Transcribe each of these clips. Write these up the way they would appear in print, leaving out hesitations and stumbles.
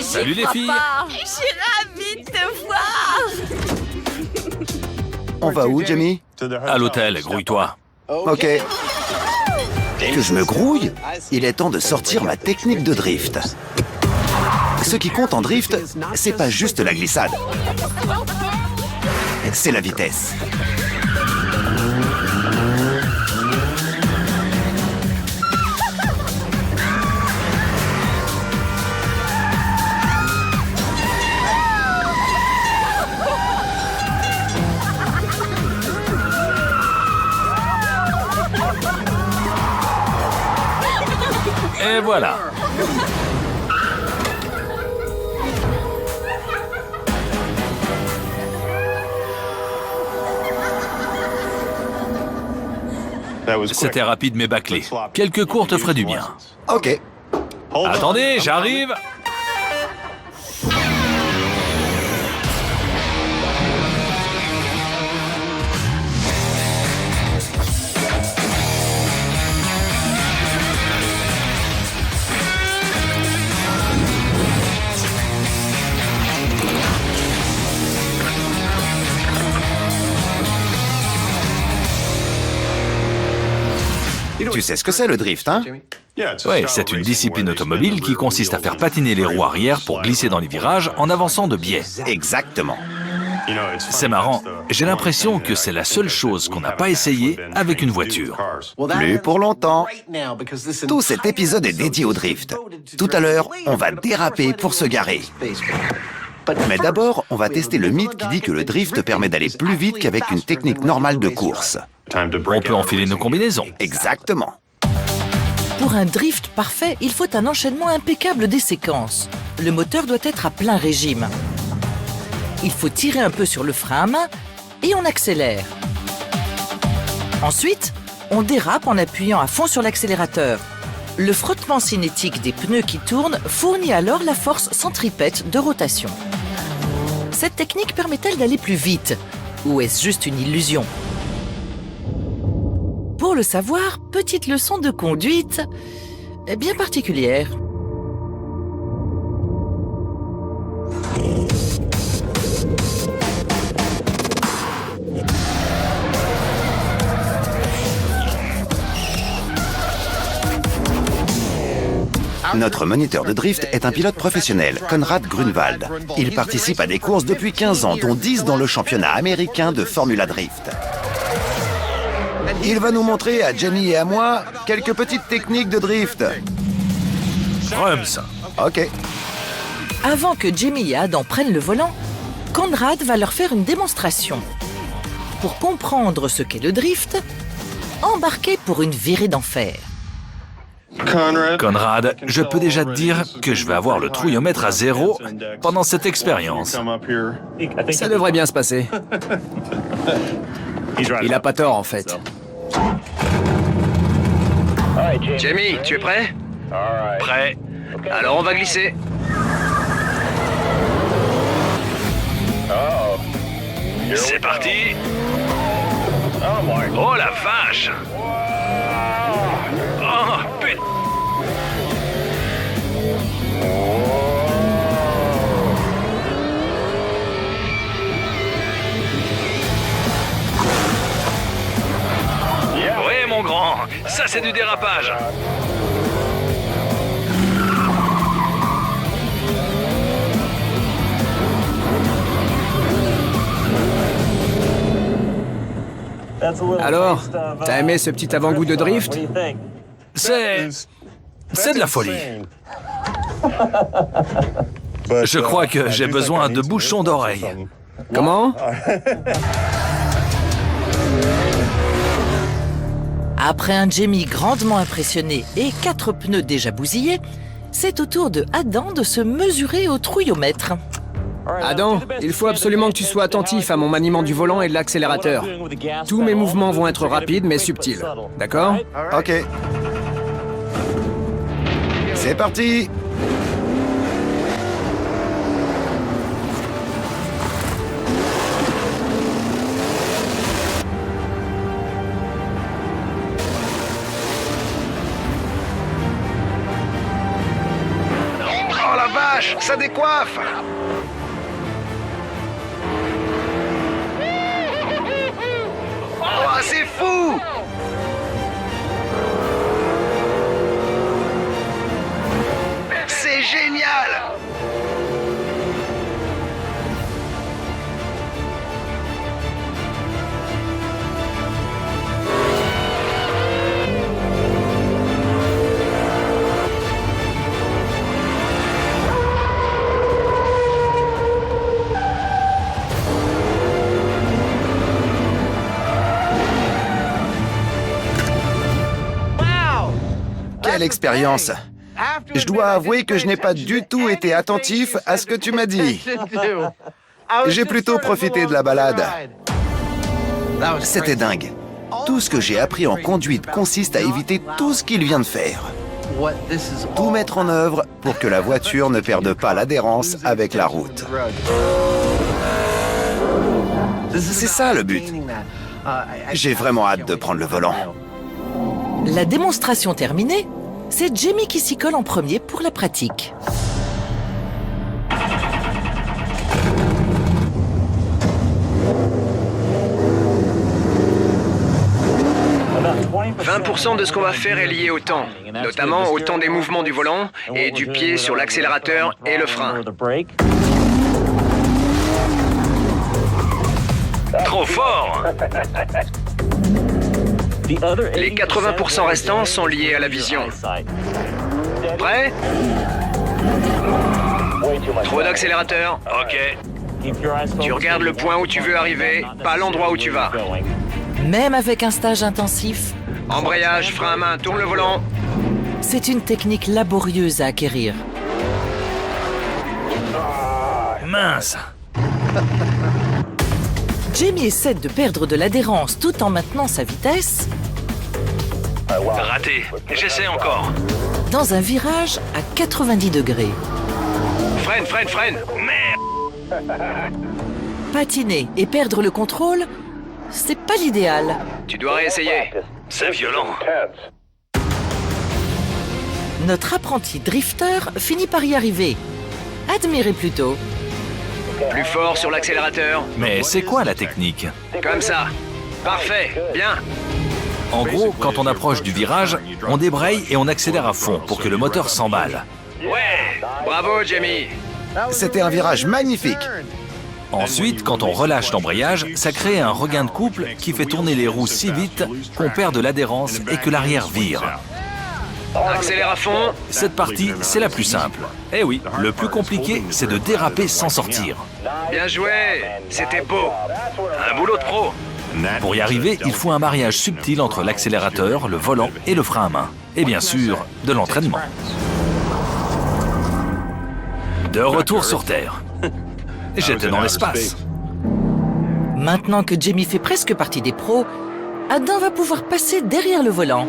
Salut les filles. Je suis ravie de te voir. On va où, Jamie? À l'hôtel, grouille-toi. Ok. Que je me grouille? Il est temps de sortir ma technique de drift. Ce qui compte en drift, c'est pas juste la glissade. C'est la vitesse. Et voilà. C'était rapide mais bâclé. Quelques cours te feraient du bien. Ok. Attendez, j'arrive. Tu sais ce que c'est le drift, hein? Oui, c'est une discipline automobile qui consiste à faire patiner les roues arrière pour glisser dans les virages en avançant de biais. Exactement. C'est marrant, j'ai l'impression que c'est la seule chose qu'on n'a pas essayé avec une voiture. Plus pour longtemps. Tout cet épisode est dédié au drift. Tout à l'heure, on va déraper pour se garer. Mais d'abord, on va tester le mythe qui dit que le drift permet d'aller plus vite qu'avec une technique normale de course. On peut enfiler nos combinaisons. Exactement. Pour un drift parfait, il faut un enchaînement impeccable des séquences. Le moteur doit être à plein régime. Il faut tirer un peu sur le frein à main et on accélère. Ensuite, on dérape en appuyant à fond sur l'accélérateur. Le frottement cinétique des pneus qui tournent fournit alors la force centripète de rotation. Cette technique permet-elle d'aller plus vite? Ou est-ce juste une illusion? Pour le savoir, petite leçon de conduite bien particulière. Notre moniteur de drift est un pilote professionnel, Konrad Grunwald. Il participe à des courses depuis 15 ans, dont 10 dans le championnat américain de Formula Drift. Il va nous montrer à Jenny et à moi quelques petites techniques de drift. Rums. Ok. Avant que Jamie et Adam prennent le volant, Konrad va leur faire une démonstration. Pour comprendre ce qu'est le drift, embarquez pour une virée d'enfer. Konrad, je peux déjà te dire que je vais avoir le trouillomètre à 0 pendant cette expérience. Ça devrait bien se passer. Il a pas tort, en fait. Jamie, tu es prêt? Prêt? Alors on va glisser. C'est parti. Oh la vache. Oh putain. Oui mon grand, ça c'est du dérapage. Alors, t'as aimé ce petit avant-goût de drift? C'est de la folie. Je crois que j'ai besoin de bouchons d'oreilles. Comment? Après un Jamie grandement impressionné et 4 pneus déjà bousillés, c'est au tour de Adam de se mesurer au trouillomètre. Adam, il faut absolument que tu sois attentif à mon maniement du volant et de l'accélérateur. Tous mes mouvements vont être rapides mais subtils. D'accord? Ok. C'est parti. Oh la vache! vache, ça décoiffe! Oh, c'est fou! C'est génial! Quelle expérience! Je dois avouer que je n'ai pas du tout été attentif à ce que tu m'as dit. J'ai plutôt profité de la balade. C'était dingue. Tout ce que j'ai appris en conduite consiste à éviter tout ce qu'il vient de faire. Tout mettre en œuvre pour que la voiture ne perde pas l'adhérence avec la route. C'est ça le but. J'ai vraiment hâte de prendre le volant. La démonstration terminée, c'est Jamie qui s'y colle en premier pour la pratique. « 20% de ce qu'on va faire est lié au temps, notamment au temps des mouvements du volant et du pied sur l'accélérateur et le frein. » Trop fort! Les 80% restants sont liés à la vision. Prêt? Trop d'accélérateur. Ok. Tu regardes le point où tu veux arriver, pas l'endroit où tu vas. Même avec un stage intensif, Embrayage, frein à main, tourne le volant. c'est une technique laborieuse à acquérir. Mince! Jamie essaie de perdre de l'adhérence tout en maintenant sa vitesse Raté. J'essaie encore. dans un virage à 90 degrés. Freine, freine, freine. Merde! Patiner et perdre le contrôle, c'est pas l'idéal. Tu dois réessayer. C'est violent. Notre apprenti drifter finit par y arriver. Admirez plutôt. Plus fort sur l'accélérateur. Mais c'est quoi la technique? Comme ça. Parfait. Bien. En gros, quand on approche du virage, on débraye et on accélère à fond pour que le moteur s'emballe. Ouais. Bravo, Jamie. C'était un virage magnifique. Ensuite, quand on relâche l'embrayage, ça crée un regain de couple qui fait tourner les roues si vite qu'on perd de l'adhérence et que l'arrière vire. Accélère à fond. Cette partie, c'est la plus simple. Eh oui, le plus compliqué, c'est de déraper sans sortir. Bien joué. C'était beau. Un boulot de pro. Pour y arriver, il faut un mariage subtil entre l'accélérateur, le volant et le frein à main. Et bien sûr, de l'entraînement. De retour sur Terre. J'étais dans l'espace. Maintenant que Jamie fait presque partie des pros, Adam va pouvoir passer derrière le volant.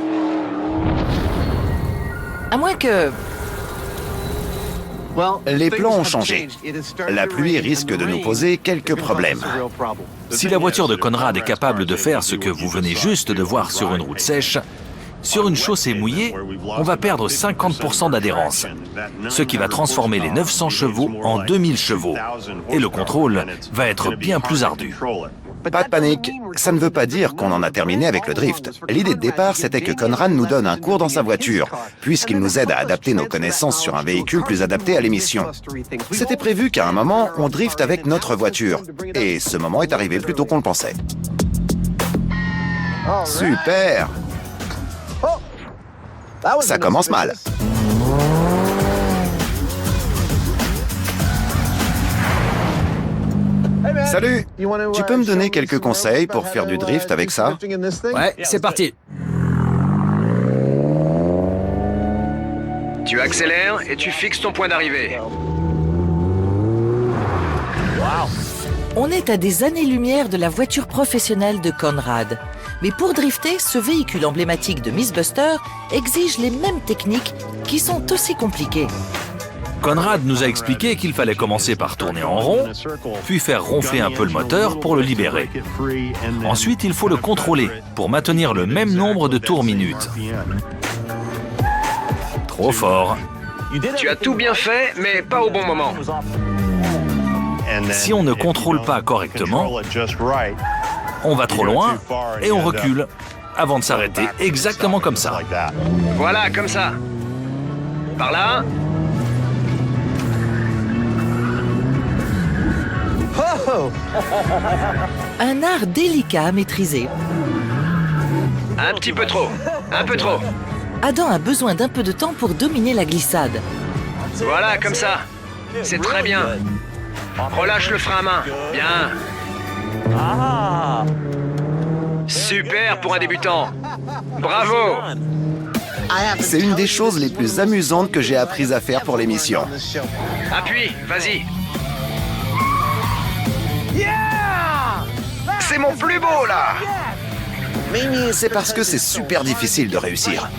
À moins que... Les plans ont changé. La pluie risque de nous poser quelques problèmes. Si la voiture de Conrad est capable de faire ce que vous venez juste de voir sur une route sèche, sur une chaussée mouillée, on va perdre 50% d'adhérence, ce qui va transformer les 900 chevaux en 2000 chevaux. Et le contrôle va être bien plus ardu. Pas de panique, ça ne veut pas dire qu'on en a terminé avec le drift. L'idée de départ, c'était que Conrad nous donne un cours dans sa voiture, puisqu'il nous aide à adapter nos connaissances sur un véhicule plus adapté à l'émission. C'était prévu qu'à un moment, on drift avec notre voiture. Et ce moment est arrivé plus tôt qu'on le pensait. Super! Ça commence mal. Salut! Tu peux me donner quelques conseils pour faire du drift avec ça? Ouais, c'est parti. Tu accélères et tu fixes ton point d'arrivée. On est à des années-lumière de la voiture professionnelle de Conrad. Mais pour drifter, ce véhicule emblématique de Mythbuster exige les mêmes techniques qui sont aussi compliquées. Conrad nous a expliqué qu'il fallait commencer par tourner en rond, puis faire ronfler un peu le moteur pour le libérer. Ensuite, il faut le contrôler pour maintenir le même nombre de tours minutes. Trop fort. Tu as tout bien fait, mais pas au bon moment. Si on ne contrôle pas correctement, on va trop loin et on recule avant de s'arrêter exactement comme ça. Voilà, comme ça. Par là. Un art délicat à maîtriser. Un petit peu trop. Un peu trop. Adam a besoin d'un peu de temps pour dominer la glissade. Voilà, comme ça. C'est très bien. Relâche le frein à main. Bien. Super pour un débutant. Bravo. C'est une des choses les plus amusantes que j'ai apprises à faire pour l'émission. Appuie, vas-y. C'est mon plus beau, là. C'est parce que c'est super difficile de réussir.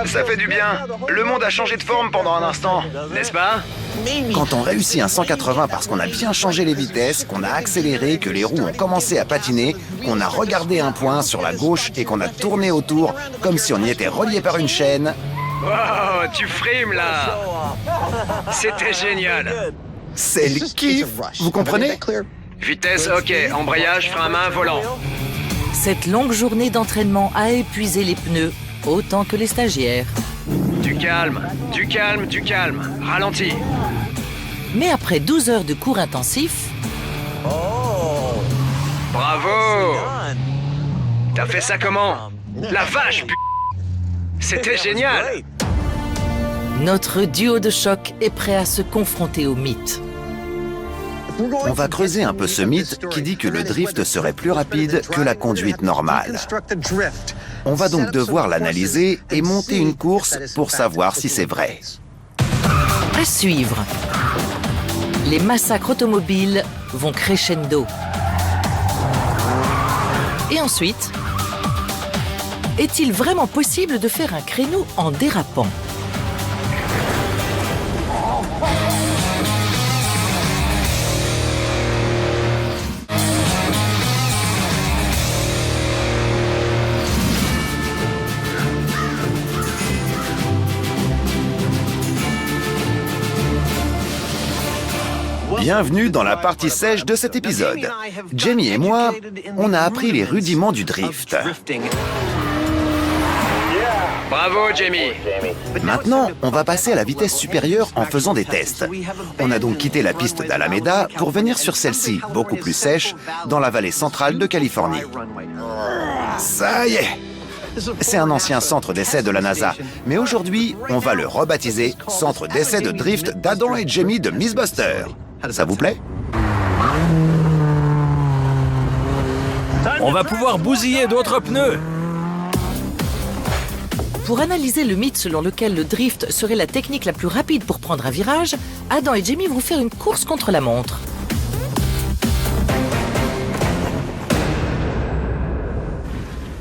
Ça fait du bien. Le monde a changé de forme pendant un instant, n'est-ce pas? Quand on réussit un 180 parce qu'on a bien changé les vitesses, qu'on a accéléré, que les roues ont commencé à patiner, qu'on a regardé un point sur la gauche et qu'on a tourné autour comme si on y était relié par une chaîne. Wow, tu frimes là. C'était génial. C'est le kiff, vous comprenez? Vitesse, ok. Embrayage, frein à main, volant. Cette longue journée d'entraînement a épuisé les pneus autant que les stagiaires. Du calme, du calme, du calme. Ralentis. Mais après 12 heures de cours intensifs, Bravo. T'as fait ça comment? La vache, C'était génial. notre duo de choc est prêt à se confronter au mythe. On va creuser un peu ce mythe qui dit que le drift serait plus rapide que la conduite normale. On va donc devoir l'analyser et monter une course pour savoir si c'est vrai. À suivre, les massacres automobiles vont crescendo. Et ensuite, est-il vraiment possible de faire un créneau en dérapant ? Bienvenue dans la partie sèche de cet épisode. Jamie et moi, on a appris les rudiments du drift. Bravo, Jamie. Maintenant, on va passer à la vitesse supérieure en faisant des tests. On a donc quitté la piste d'Alameda pour venir sur celle-ci, beaucoup plus sèche, dans la vallée centrale de Californie. Ça y est! C'est un ancien centre d'essai de la NASA, mais aujourd'hui, on va le rebaptiser Centre d'essai de drift d'Adam et Jamie de Mythbusters. Ça vous plaît? On va pouvoir bousiller d'autres pneus. Pour analyser le mythe selon lequel le drift serait la technique la plus rapide pour prendre un virage, Adam et Jamie vont faire une course contre la montre.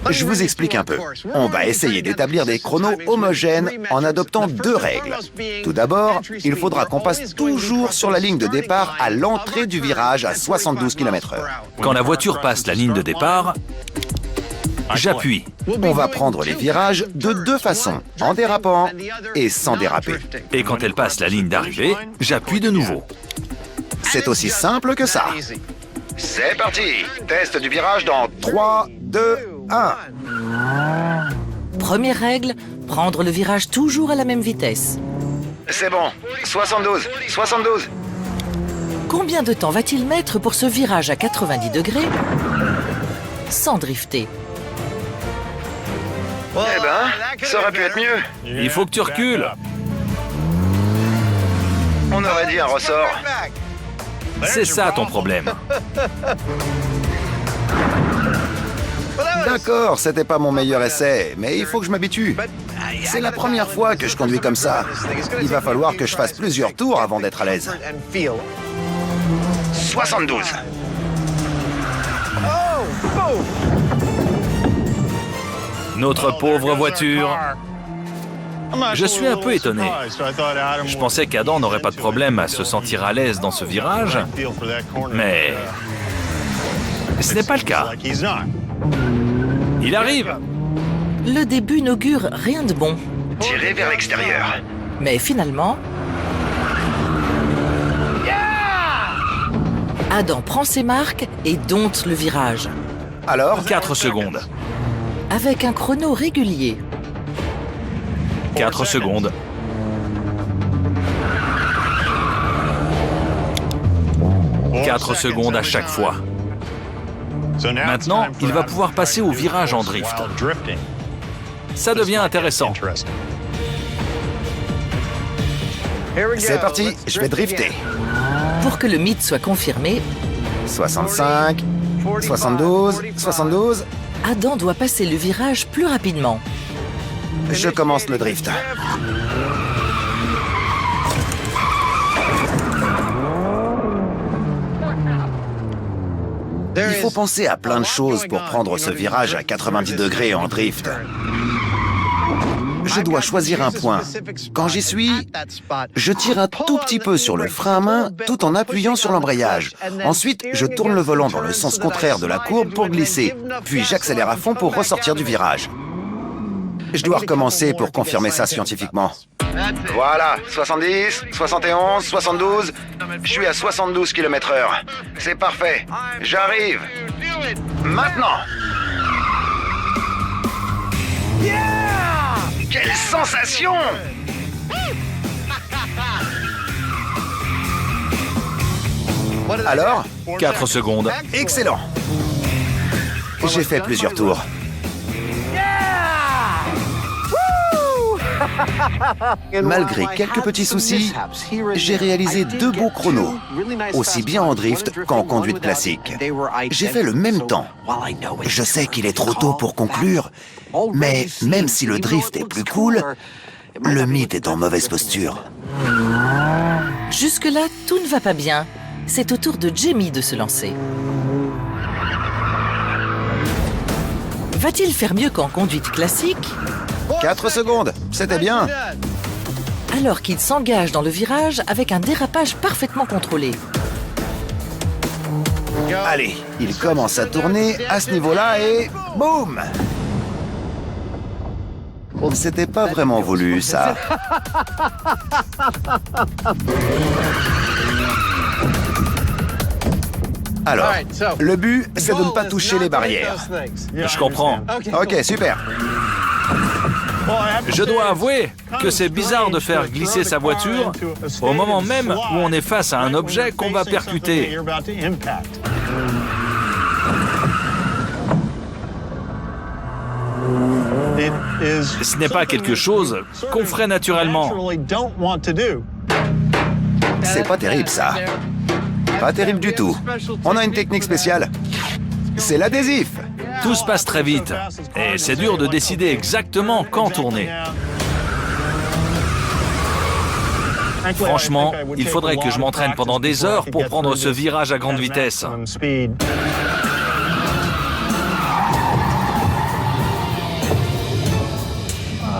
Je vous explique un peu. On va essayer d'établir des chronos homogènes en adoptant deux règles. Tout d'abord, il faudra qu'on passe toujours sur la ligne de départ à l'entrée du virage à 72 km/h. Quand la voiture passe la ligne de départ, j'appuie. On va prendre les virages de deux façons, en dérapant et sans déraper. Et quand elle passe la ligne d'arrivée, j'appuie de nouveau. C'est aussi simple que ça. C'est parti. Test du virage dans 3, 2, 1. Première règle, prendre le virage toujours à la même vitesse. C'est bon. 72. 72. Combien de temps va-t-il mettre pour ce virage à 90 degrés sans drifter? Eh ben, ça aurait pu être mieux. Il faut que tu recules. On aurait dit un ressort. C'est ça ton problème. D'accord, c'était pas mon meilleur essai, mais il faut que je m'habitue. C'est la première fois que je conduis comme ça. Il va falloir que je fasse plusieurs tours avant d'être à l'aise. 72. Notre pauvre voiture. Je suis un peu étonné. Je pensais qu'Adam n'aurait pas de problème à se sentir à l'aise dans ce virage, mais ce n'est pas le cas. Il arrive. Le début n'augure rien de bon. Tirez vers l'extérieur. Mais finalement... Adam prend ses marques et dompte le virage. Alors, 4 secondes. Avec un chrono régulier. 4 secondes. 4 secondes à chaque fois. Maintenant, il va pouvoir passer au virage en drift. Ça devient intéressant. c'est parti, je vais drifter. Pour que le mythe soit confirmé, 65, 72, 72. Adam doit passer le virage plus rapidement. Je commence le drift. Il faut penser à plein de choses pour prendre ce virage à 90 degrés en drift. Je dois choisir un point. Quand j'y suis, je tire un tout petit peu sur le frein à main tout en appuyant sur l'embrayage. Ensuite, je tourne le volant dans le sens contraire de la courbe pour glisser. Puis j'accélère à fond pour ressortir du virage. Je dois recommencer pour confirmer ça scientifiquement. Voilà, 70, 71, 72. Je suis à 72 km/h. C'est parfait. J'arrive. Maintenant. Quelle sensation! Alors? 4 secondes. Excellent. J'ai fait plusieurs tours. Malgré quelques petits soucis, j'ai réalisé 2 beaux chronos, aussi bien en drift qu'en conduite classique. J'ai fait le même temps. Je sais qu'il est trop tôt pour conclure, mais même si le drift est plus cool, le mythe est en mauvaise posture. Jusque-là, tout ne va pas bien. C'est au tour de Jamie de se lancer. Va-t-il faire mieux qu'en conduite classique? 4 secondes, c'était bien. Alors qu'il s'engage dans le virage avec un dérapage parfaitement contrôlé. Allez, il commence à tourner à ce niveau-là et... boum! C'était pas vraiment voulu, ça. Alors, le but, c'est de ne pas toucher les barrières. Je comprends. Ok, super. Je dois avouer que c'est bizarre de faire glisser sa voiture au moment même où on est face à un objet qu'on va percuter. Ce n'est pas quelque chose qu'on ferait naturellement. C'est pas terrible, ça. Pas terrible du tout. On a une technique spéciale. C'est l'adhésif. Tout se passe très vite et c'est dur de décider exactement quand tourner. Franchement, il faudrait que je m'entraîne pendant des heures pour prendre ce virage à grande vitesse.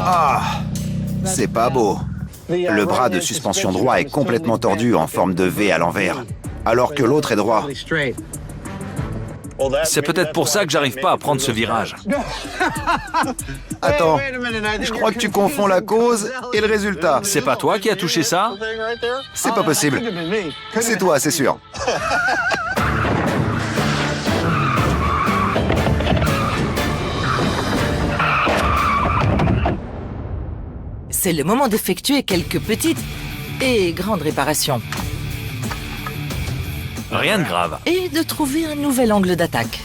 Ah, c'est pas beau. Le bras de suspension droit est complètement tordu en forme de V à l'envers, alors que l'autre est droit. C'est peut-être pour ça que j'arrive pas à prendre ce virage. Attends, je crois que tu confonds la cause et le résultat. C'est pas toi qui as touché ça? C'est pas possible. C'est toi, c'est sûr. C'est le moment d'effectuer quelques petites et grandes réparations. Rien de grave. Et de trouver un nouvel angle d'attaque.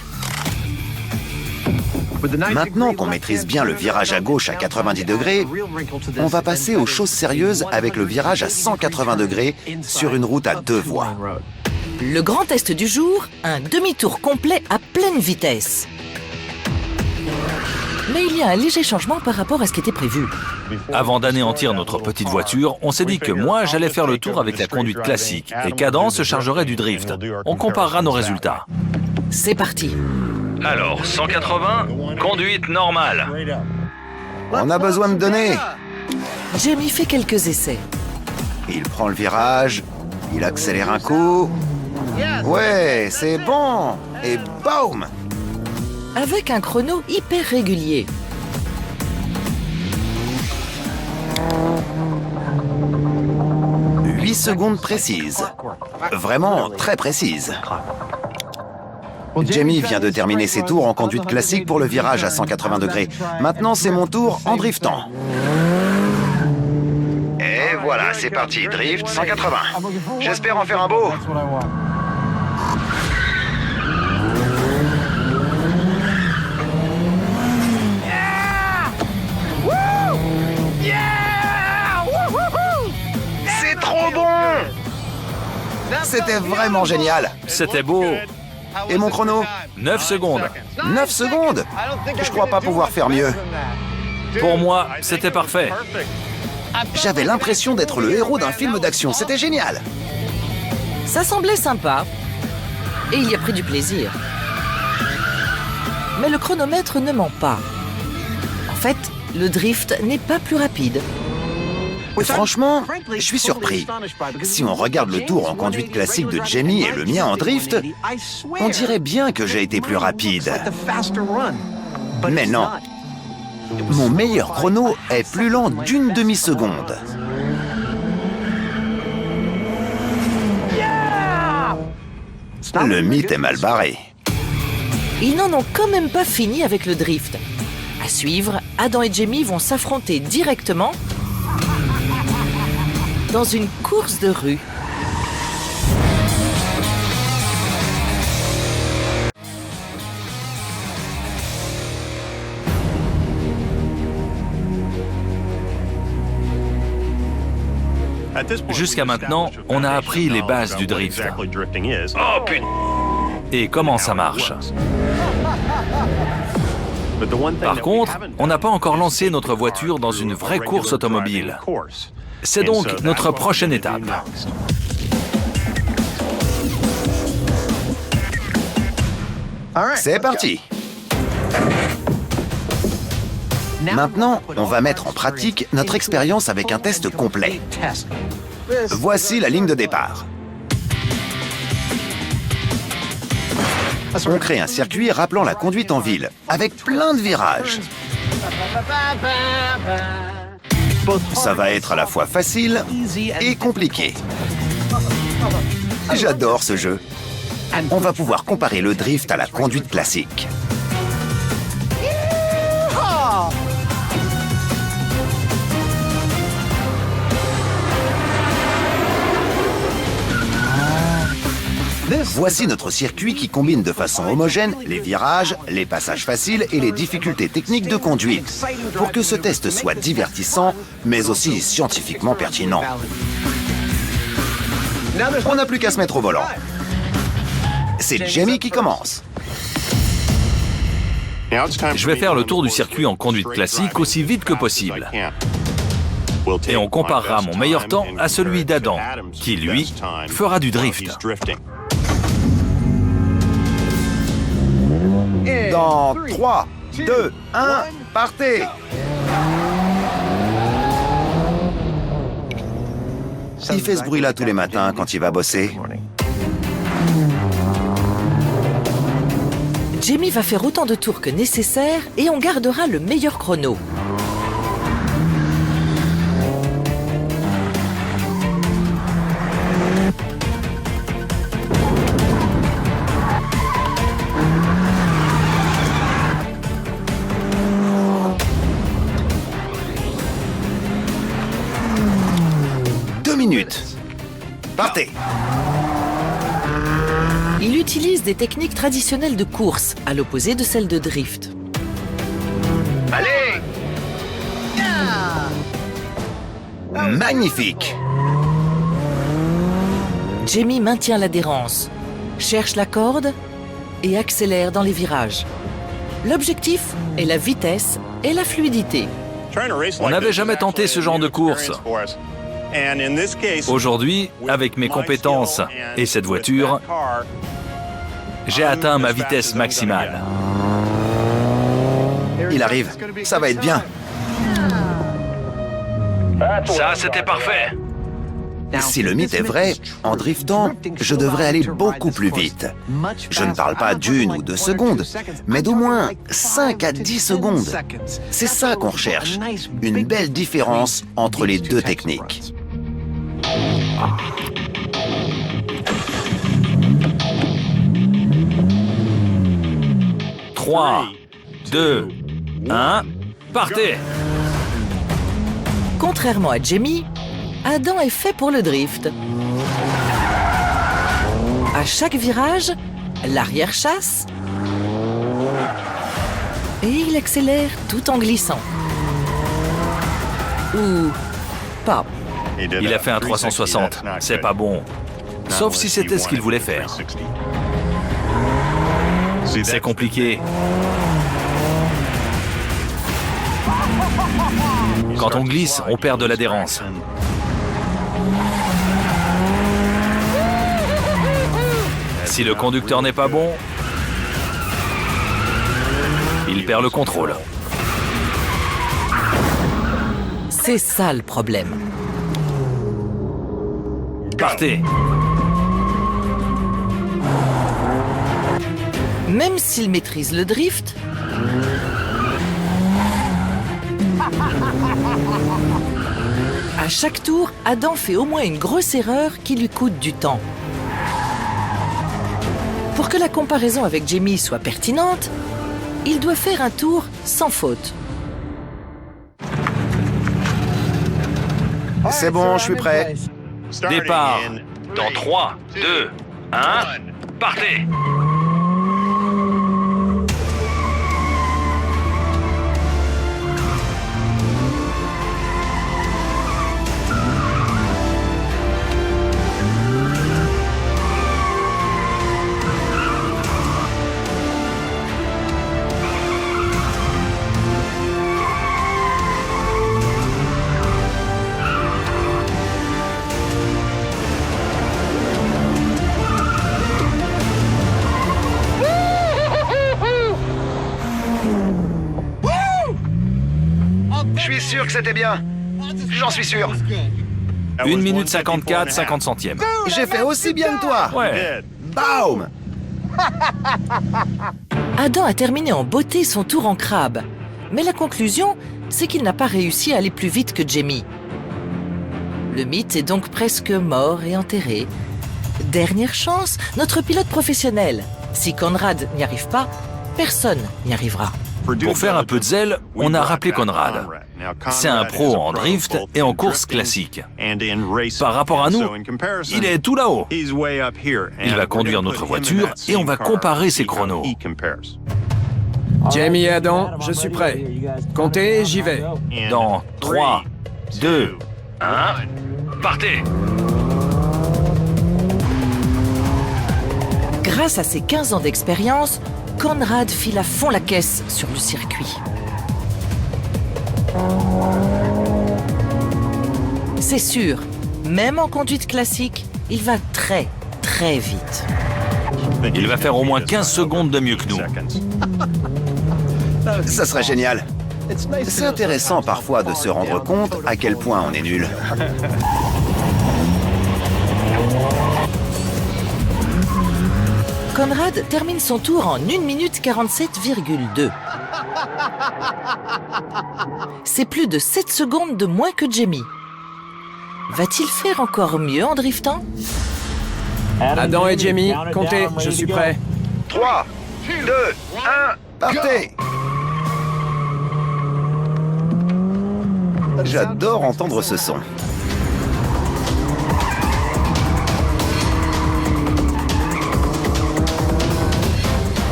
Maintenant qu'on maîtrise bien le virage à gauche à 90 degrés, on va passer aux choses sérieuses avec le virage à 180 degrés sur une route à 2 voies. Le grand test du jour, un demi-tour complet à pleine vitesse. Mais il y a un léger changement par rapport à ce qui était prévu. Avant d'anéantir notre petite voiture, on s'est dit que moi, j'allais faire le tour avec la conduite classique et qu'Adam se chargerait du drift. On comparera nos résultats. C'est parti. Alors, 180, conduite normale. On a besoin de données. Jamie fait quelques essais. Il prend le virage, il accélère un coup. Ouais, c'est bon. Et boum! Avec un chrono hyper régulier. 8 secondes précises. Vraiment très précises. Jamie vient de terminer ses tours en conduite classique pour le virage à 180 degrés. Maintenant, c'est mon tour en driftant. Et voilà, c'est parti, drift 180. J'espère en faire un beau. C'est trop bon! C'était vraiment génial. C'était beau. Et mon chrono? 9 secondes. 9 secondes? Je crois pas pouvoir faire mieux. Pour moi, c'était parfait. J'avais l'impression d'être le héros d'un film d'action. C'était génial. Ça semblait sympa. Et il y a pris du plaisir. Mais le chronomètre ne ment pas. En fait, le drift n'est pas plus rapide. Franchement, je suis surpris. Si on regarde le tour en conduite classique de Jamie et le mien en drift, on dirait bien que j'ai été plus rapide. Mais non. Mon meilleur chrono est plus lent d'une demi-seconde. Le mythe est mal barré. Ils n'en ont quand même pas fini avec le drift. À suivre, Adam et Jamie vont s'affronter directement dans une course de rue. Jusqu'à maintenant, on a appris les bases du drift. Oh putain! Et comment ça marche. Par contre, on n'a pas encore lancé notre voiture dans une vraie course automobile. C'est donc notre prochaine étape. C'est parti. Maintenant, on va mettre en pratique notre expérience avec un test complet. Voici la ligne de départ. On crée un circuit rappelant la conduite en ville, avec plein de virages. Ça va être à la fois facile et compliqué. J'adore ce jeu. On va pouvoir comparer le drift à la conduite classique. Voici notre circuit qui combine de façon homogène les virages, les passages faciles et les difficultés techniques de conduite, pour que ce test soit divertissant, mais aussi scientifiquement pertinent. On n'a plus qu'à se mettre au volant. C'est Jamie qui commence. Je vais faire le tour du circuit en conduite classique aussi vite que possible. Et on comparera mon meilleur temps à celui d'Adam, qui, lui, fera du drift. Dans 3, 2, 1, partez! Il fait ce bruit-là tous les matins quand il va bosser. Jamie va faire autant de tours que nécessaire et on gardera le meilleur chrono. Minutes. Partez. Il utilise des techniques traditionnelles de course, à l'opposé de celles de drift. Allez! Magnifique! Jamie maintient l'adhérence, cherche la corde et accélère dans les virages. L'objectif est la vitesse et la fluidité. On n'avait jamais tenté ce genre de course. Aujourd'hui, avec mes compétences et cette voiture, j'ai atteint ma vitesse maximale. Il arrive, ça va être bien. Ça, c'était parfait. Si le mythe est vrai, en driftant, je devrais aller beaucoup plus vite. Je ne parle pas d'1 ou 2 secondes, mais d'au moins 5 à 10 secondes. C'est ça qu'on recherche, une belle différence entre les deux techniques. 3, 2, 1, partez! Contrairement à Jamie, Adam est fait pour le drift. À chaque virage, l'arrière chasse et il accélère tout en glissant. Ou pas. Il a fait un 360, c'est pas bon. Sauf si c'était ce qu'il voulait faire. C'est compliqué. Quand on glisse, on perd de l'adhérence. Si le conducteur n'est pas bon, il perd le contrôle. C'est ça le problème. Partez! Même s'il maîtrise le drift, à chaque tour, Adam fait au moins une grosse erreur qui lui coûte du temps. Pour que la comparaison avec Jamie soit pertinente, il doit faire un tour sans faute. C'est bon, je suis prêt. Départ dans 3, 2, 1, partez! Je suis sûr que c'était bien. J'en suis sûr. 1 minute 54, 50 centièmes. J'ai fait aussi bien que toi. Ouais. Baum! Adam a terminé en beauté son tour en crabe. Mais la conclusion, c'est qu'il n'a pas réussi à aller plus vite que Jamie. Le mythe est donc presque mort et enterré. Dernière chance, notre pilote professionnel. Si Conrad n'y arrive pas, personne n'y arrivera. Pour faire un peu de zèle, on a rappelé Conrad. C'est un pro en drift et en course classique. Par rapport à nous, il est tout là-haut. Il va conduire notre voiture et on va comparer ses chronos. Jamie et Adam, je suis prêt. Comptez, j'y vais. Dans 3, 2, 1, partez! Grâce à ses 15 ans d'expérience, Conrad file à fond la caisse sur le circuit. C'est sûr, même en conduite classique, il va très, très vite. Il va faire au moins 15 secondes de mieux que nous. Ça serait génial. C'est intéressant parfois de se rendre compte à quel point on est nul. Conrad termine son tour en 1 minute 47,2. C'est plus de 7 secondes de moins que Jamie. Va-t-il faire encore mieux en driftant? Adam et Jamie, comptez, je suis prêt. 3, 2, 1, partez! J'adore entendre ce son.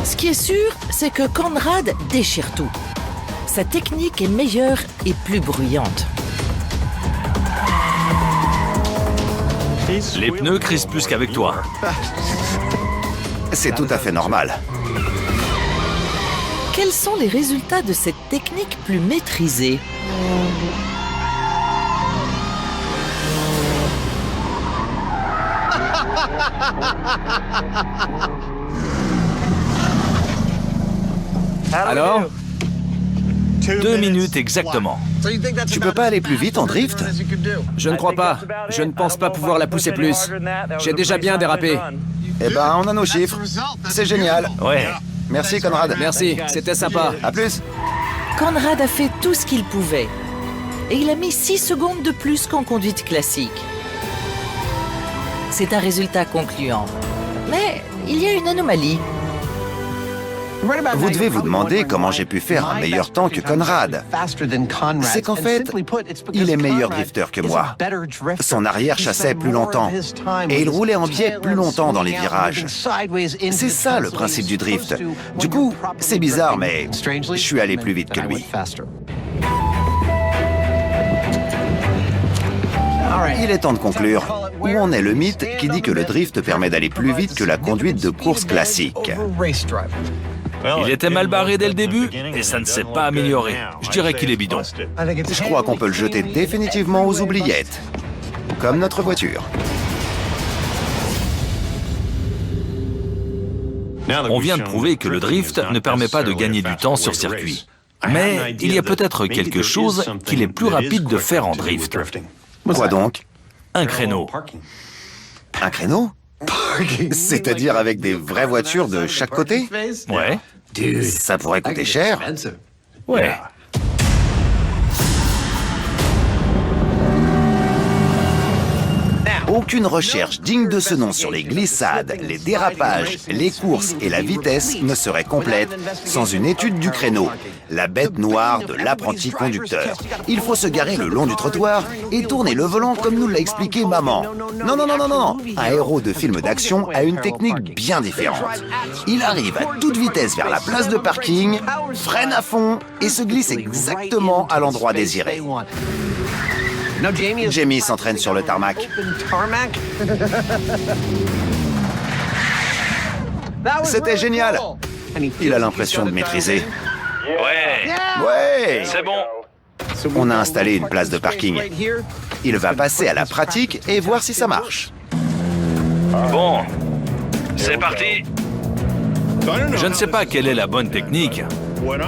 Ce qui est sûr, c'est que Conrad déchire tout. Sa technique est meilleure et plus bruyante. Les pneus crispent plus qu'avec toi. C'est tout à fait normal. Quels sont les résultats de cette technique plus maîtrisée? Alors? 2 minutes exactement. Tu peux pas aller plus vite en drift? Je ne crois pas. Je ne pense pas pouvoir la pousser plus. J'ai déjà bien dérapé. Eh ben, on a nos chiffres. C'est génial. Ouais. Merci, Conrad. Merci, c'était sympa. À plus. Conrad a fait tout ce qu'il pouvait. Et il a mis 6 secondes de plus qu'en conduite classique. C'est un résultat concluant. Mais il y a une anomalie. Vous devez vous demander comment j'ai pu faire un meilleur temps que Conrad. C'est qu'en fait, il est meilleur drifter que moi. Son arrière chassait plus longtemps et il roulait en biais plus longtemps dans les virages. C'est ça le principe du drift. Du coup, c'est bizarre, mais je suis allé plus vite que lui. Il est temps de conclure. Où en est le mythe qui dit que le drift permet d'aller plus vite que la conduite de course classique? Il était mal barré dès le début et ça ne s'est pas amélioré. Je dirais qu'il est bidon. Je crois qu'on peut le jeter définitivement aux oubliettes. Comme notre voiture. On vient de prouver que le drift ne permet pas de gagner du temps sur circuit. Mais il y a peut-être quelque chose qu'il est plus rapide de faire en drift. Quoi donc? Un créneau. Un créneau? C'est-à-dire avec des vraies voitures de chaque côté? Ouais. Ça pourrait coûter cher. Ouais. Aucune recherche digne de ce nom sur les glissades, les dérapages, les courses et la vitesse ne serait complète sans une étude du créneau, la bête noire de l'apprenti conducteur. Il faut se garer le long du trottoir et tourner le volant comme nous l'a expliqué maman. Non, non, non, non, non. Un héros de film d'action a une technique bien différente. Il arrive à toute vitesse vers la place de parking, freine à fond et se glisse exactement à l'endroit désiré. Jamie s'entraîne sur le tarmac. C'était génial. Il a l'impression de maîtriser. Ouais. Ouais. C'est bon. On a installé une place de parking. Il va passer à la pratique et voir si ça marche. Bon. C'est parti. Je ne sais pas quelle est la bonne technique.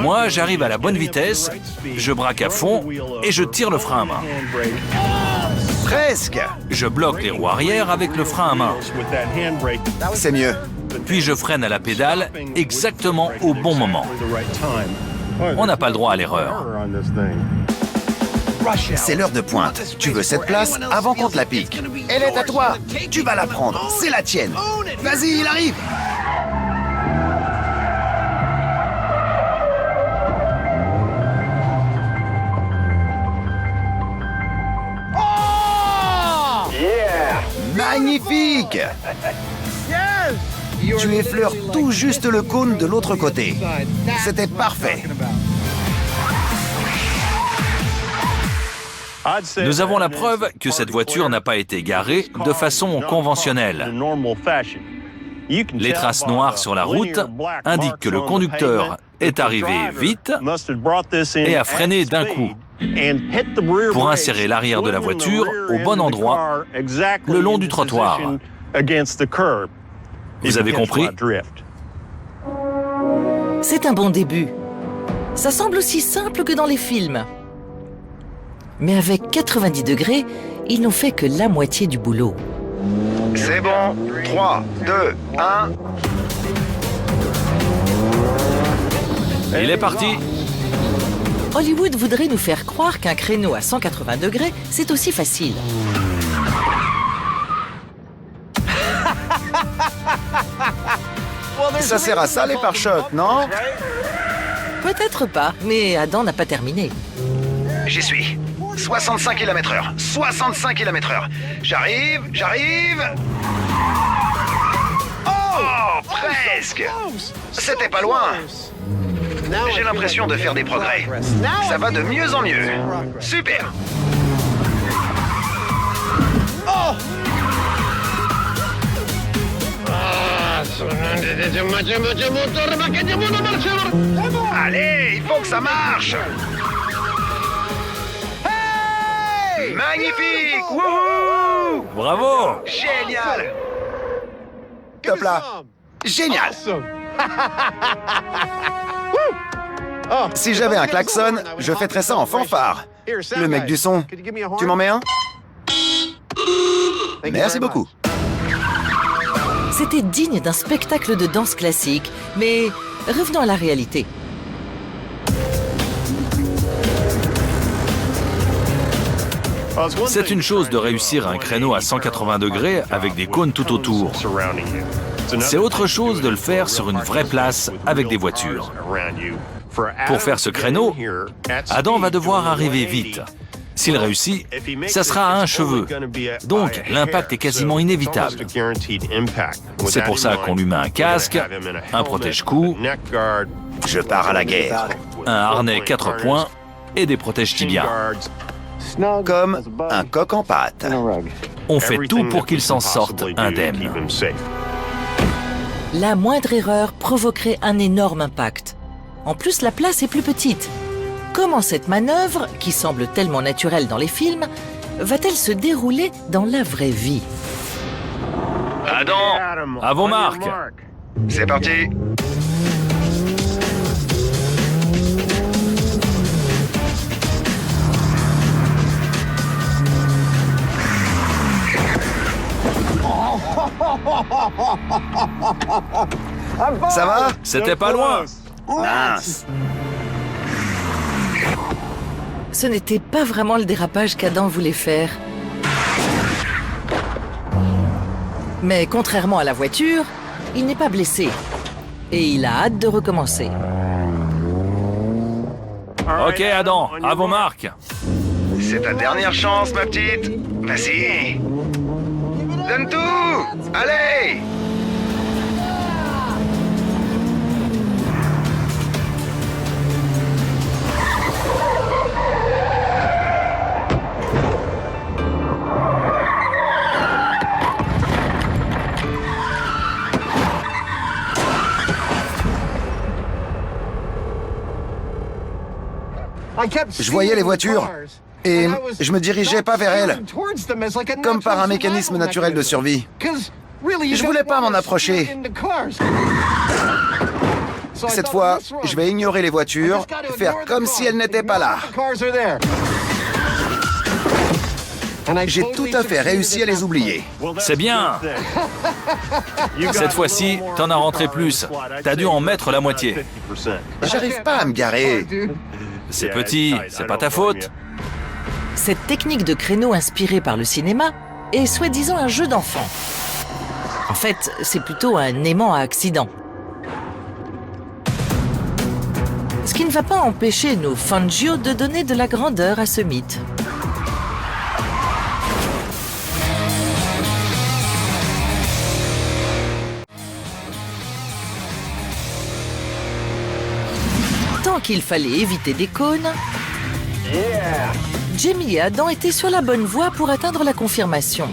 Moi, j'arrive à la bonne vitesse, je braque à fond et je tire le frein à main. Presque. Je bloque les roues arrière avec le frein à main. C'est mieux. Puis je freine à la pédale exactement au bon moment. On n'a pas le droit à l'erreur. C'est l'heure de pointe. Tu veux cette place avant qu'on te la pique. Elle est à toi. Tu vas la prendre. C'est la tienne. Vas-y, il arrive. Magnifique! Tu effleures tout juste le cône de l'autre côté. C'était parfait. Nous avons la preuve que cette voiture n'a pas été garée de façon conventionnelle. Les traces noires sur la route indiquent que le conducteur est arrivé vite et a freiné d'un coup pour insérer l'arrière de la voiture au bon endroit, le long du trottoir. Vous avez compris? C'est un bon début. Ça semble aussi simple que dans les films. Mais avec 90 degrés, ils n'ont fait que la moitié du boulot. C'est bon. 3, 2, 1... Il est parti. Hollywood voudrait nous faire croire qu'un créneau à 180 degrés, c'est aussi facile. Ça sert à ça les pare-chocs, non? Peut-être pas, mais Adam n'a pas terminé. J'y suis. 65 km/h. 65 km/h. J'arrive. Oh, presque. C'était pas loin. J'ai l'impression de faire des progrès. Ça va de mieux en mieux. Super. Oh! Allez, il faut que ça marche. Hey! Magnifique! Wouhou! Bravo! Génial! Top là! Génial! Si j'avais un klaxon, je fêterais ça en fanfare. Le mec du son, tu m'en mets un? Merci beaucoup. C'était digne d'un spectacle de danse classique, mais revenons à la réalité. C'est une chose de réussir un créneau à 180 degrés avec des cônes tout autour. C'est autre chose de le faire sur une vraie place avec des voitures. Pour faire ce créneau, Adam va devoir arriver vite. S'il réussit, ça sera à un cheveu. Donc, l'impact est quasiment inévitable. C'est pour ça qu'on lui met un casque, un protège-cou, Je pars à la guerre. un harnais 4 points et des protège-tibias. Comme un coq en pâte. On fait tout pour qu'il s'en sorte indemne. La moindre erreur provoquerait un énorme impact. En plus, la place est plus petite. Comment cette manœuvre, qui semble tellement naturelle dans les films, va-t-elle se dérouler dans la vraie vie? Adam, à vos marques. C'est parti. Ça va? C'était pas loin. Mince. Ce n'était pas vraiment le dérapage qu'Adam voulait faire. Mais contrairement à la voiture, il n'est pas blessé. Et il a hâte de recommencer. Ok, Adam, à vos marques. C'est ta dernière chance, ma petite. Vas-y. Donne tout. Allez. Je voyais les voitures et je me dirigeais pas vers elles, comme par un mécanisme naturel de survie. Je voulais pas m'en approcher. Cette fois, je vais ignorer les voitures, faire comme si elles n'étaient pas là. J'ai tout à fait réussi à les oublier. C'est bien. Cette fois-ci, t'en as rentré plus. T'as dû en mettre la moitié. J'arrive pas à me garer. C'est petit, c'est pas ta faute. Cette technique de créneau inspirée par le cinéma est soi-disant un jeu d'enfant. En fait, c'est plutôt un aimant à accident. Ce qui ne va pas empêcher nos Fangio de donner de la grandeur à ce mythe. Tant qu'il fallait éviter des cônes, Jamie et Adam étaient sur la bonne voie pour atteindre la confirmation.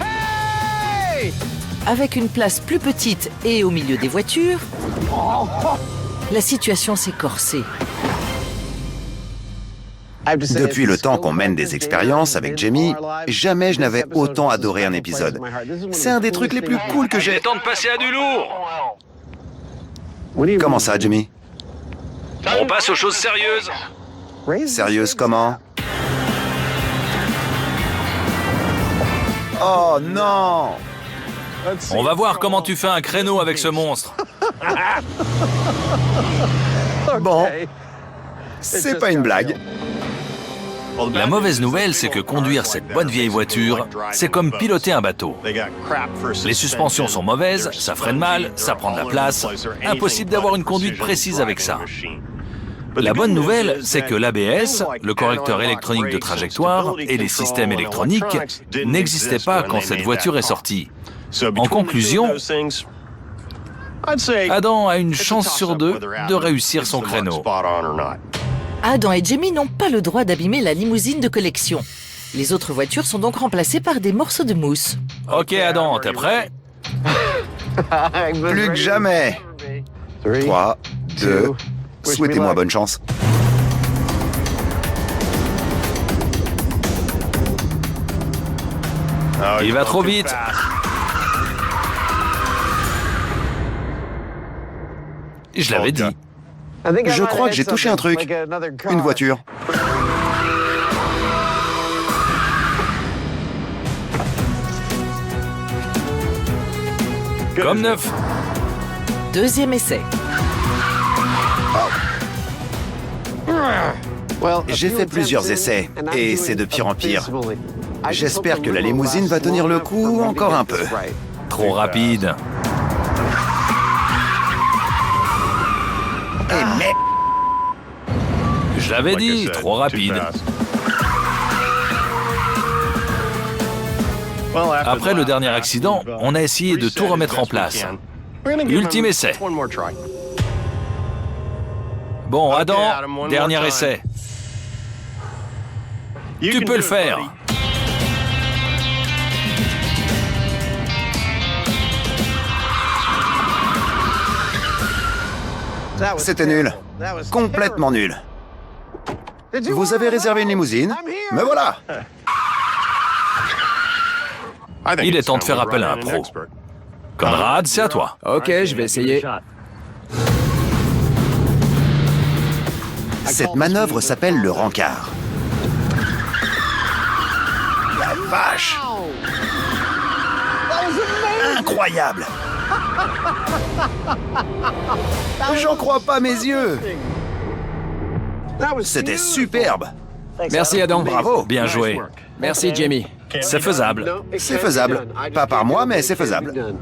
Avec une place plus petite et au milieu des voitures, la situation s'est corsée. Depuis le temps qu'on mène des expériences avec Jamie, jamais je n'avais autant adoré un épisode. C'est un des trucs les plus cool que Il j'ai... est temps de passer à du lourd. Comment ça, Jamie? On passe aux choses sérieuses. Sérieuse comment? Oh non! On va voir comment tu fais un créneau avec ce monstre. Bon, c'est pas une blague. La mauvaise nouvelle, c'est que conduire cette bonne vieille voiture, c'est comme piloter un bateau. Les suspensions sont mauvaises, ça freine mal, ça prend de la place. Impossible d'avoir une conduite précise avec ça. La bonne nouvelle, c'est que l'ABS, le correcteur électronique de trajectoire et les systèmes électroniques n'existaient pas quand cette voiture est sortie. En conclusion, Adam a une chance sur 2 de réussir son créneau. Adam et Jamie n'ont pas le droit d'abîmer la limousine de collection. Les autres voitures sont donc remplacées par des morceaux de mousse. Ok Adam, t'es prêt? Plus que jamais. 3, 2, souhaitez-moi bonne chance. Il va trop vite. Je l'avais dit. Je crois que j'ai touché un truc. Une voiture. Comme neuf. Deuxième essai. J'ai fait plusieurs essais, et c'est de pire en pire. J'espère que la limousine va tenir le coup encore un peu. Trop rapide. Mais Je l'avais dit, trop rapide. Après le dernier accident, on a essayé de tout remettre en place. Ultime essai. Bon, Adam, dernier essai. Tu peux le faire. c'était nul. Complètement nul. Vous avez réservé une limousine? Me voilà! Il est temps de faire appel à un pro. Conrad, c'est à toi. Ok, je vais essayer. Cette manœuvre s'appelle le rencard. La vache! Incroyable! J'en crois pas mes yeux! C'était superbe! Merci Adam. Bravo! Bien joué. Merci Jamie. C'est faisable. C'est faisable. Pas par moi, mais c'est faisable.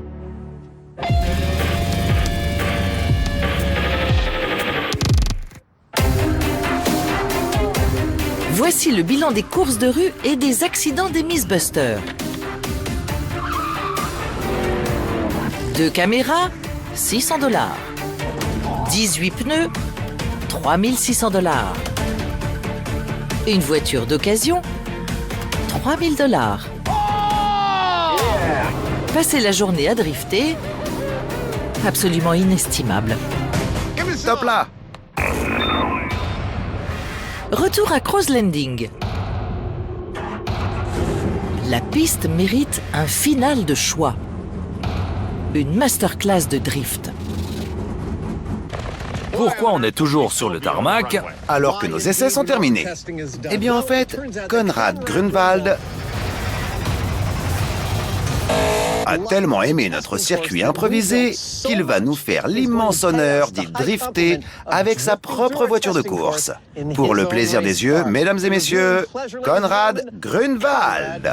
Voici le bilan des courses de rue et des accidents des Mythbusters. 2 caméras, 600 $. 18 pneus, 3600 $. Une voiture d'occasion, 3000 $. Passer la journée à drifter, absolument inestimable. Stop là! Retour à Crow's Landing. La piste mérite un final de choix. Une masterclass de drift. Pourquoi on est toujours sur le tarmac? Alors que nos essais sont terminés. Eh bien, en fait, Conrad Grunwald a tellement aimé notre circuit improvisé qu'il va nous faire l'immense honneur d'y drifter avec sa propre voiture de course. Pour le plaisir des yeux, mesdames et messieurs, Conrad Grunwald.